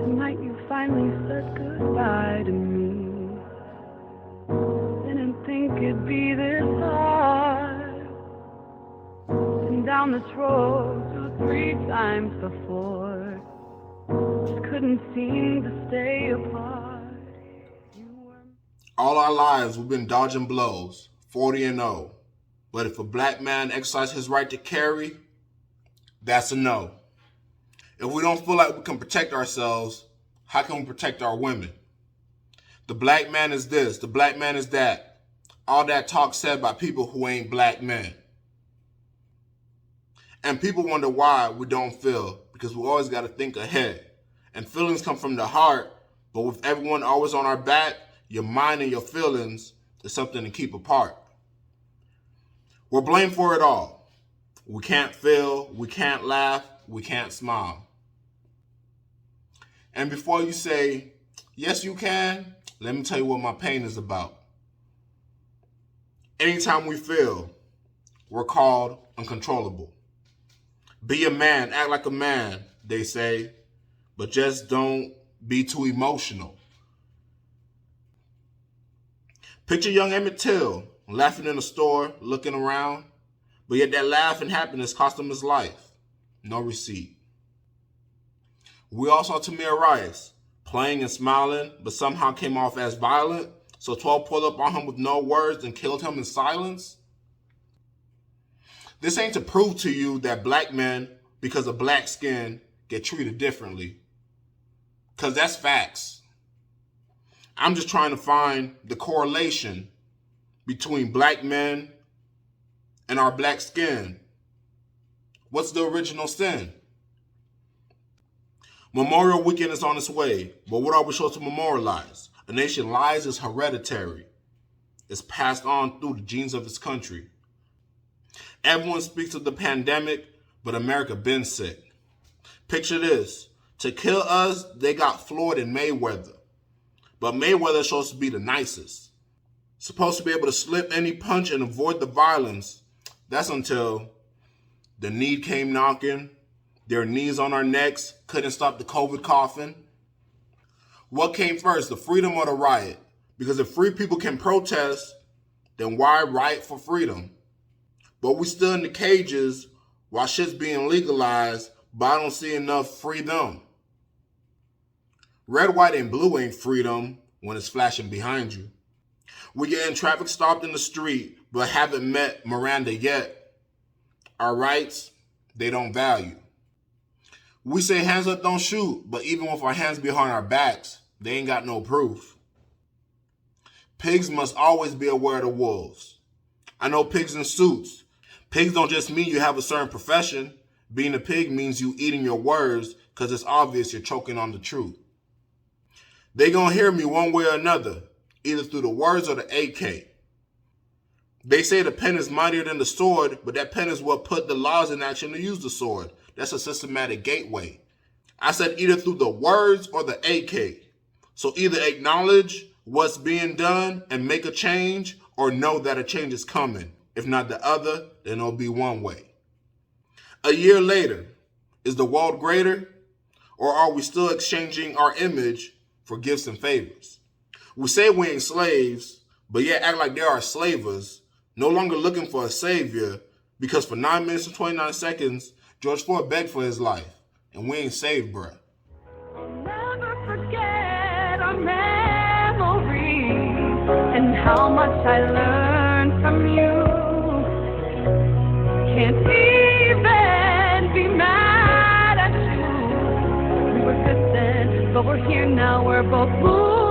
Tonight you finally said goodbye to me. Didn't think it'd be this hard. Been down this road 2-3 times before. Just couldn't seem to stay apart. All our lives we've been dodging blows, 40-0. But if a black man exercises his right to carry, that's a no. If we don't feel like we can protect ourselves, how can we protect our women? The black man is this, the black man is that. All that talk said by people who ain't black men. And people wonder why we don't feel, because we always got to think ahead. And feelings come from the heart, but with everyone always on our back, your mind and your feelings is something to keep apart. We're blamed for it all. We can't feel, we can't laugh, we can't smile. And before you say, yes, you can, let me tell you what my pain is about. Anytime we feel, we're called uncontrollable. Be a man, act like a man, they say, but just don't be too emotional. Picture young Emmett Till laughing in a store, looking around, but yet that laugh and happiness cost him his life. No receipt. We all saw Tamir Rice playing and smiling, but somehow came off as violent, so 12 pulled up on him with no words and killed him in silence. This ain't to prove to you that black men, because of black skin, get treated differently. Because that's facts. I'm just trying to find the correlation between black men and our black skin. What's the original sin? Memorial Weekend is on its way, but what are we supposed to memorialize? A nation lies is hereditary. It's passed on through the genes of its country. Everyone speaks of the pandemic, but America been sick. Picture this. To kill us, they got Floyd and Mayweather. But Mayweather is supposed to be the nicest. Supposed to be able to slip any punch and avoid the violence. That's until the need came knocking, their knees on our necks, couldn't stop the COVID coughing. What came first, the freedom or the riot? Because if free people can protest, then why riot for freedom? But we still in the cages while shit's being legalized, but I don't see enough freedom. Red, white, and blue ain't freedom when it's flashing behind you. We getting traffic stopped in the street, but haven't met Miranda yet. Our rights, they don't value. We say hands up, don't shoot, but even with our hands behind our backs, they ain't got no proof. Pigs must always be aware of the wolves. I know pigs in suits. Pigs don't just mean you have a certain profession. Being a pig means you eating your words because it's obvious you're choking on the truth. They gonna hear me one way or another, either through the words or the AK. They say the pen is mightier than the sword, but that pen is what put the laws in action to use the sword. That's a systematic gateway. I said either through the words or the AK. So either acknowledge what's being done and make a change, or know that a change is coming. If not the other, then it'll be one way. A year later, is the world greater? Or are we still exchanging our image for gifts and favors? We say we ain't slaves, but yet act like there are slavers, no longer looking for a savior, because for 9 minutes and 29 seconds, George Floyd begged for his life, and we ain't saved, bruh. I'll never forget our memories and how much I learned from you. Can't even be mad at you. We were good then, but we're here now, we're both moving.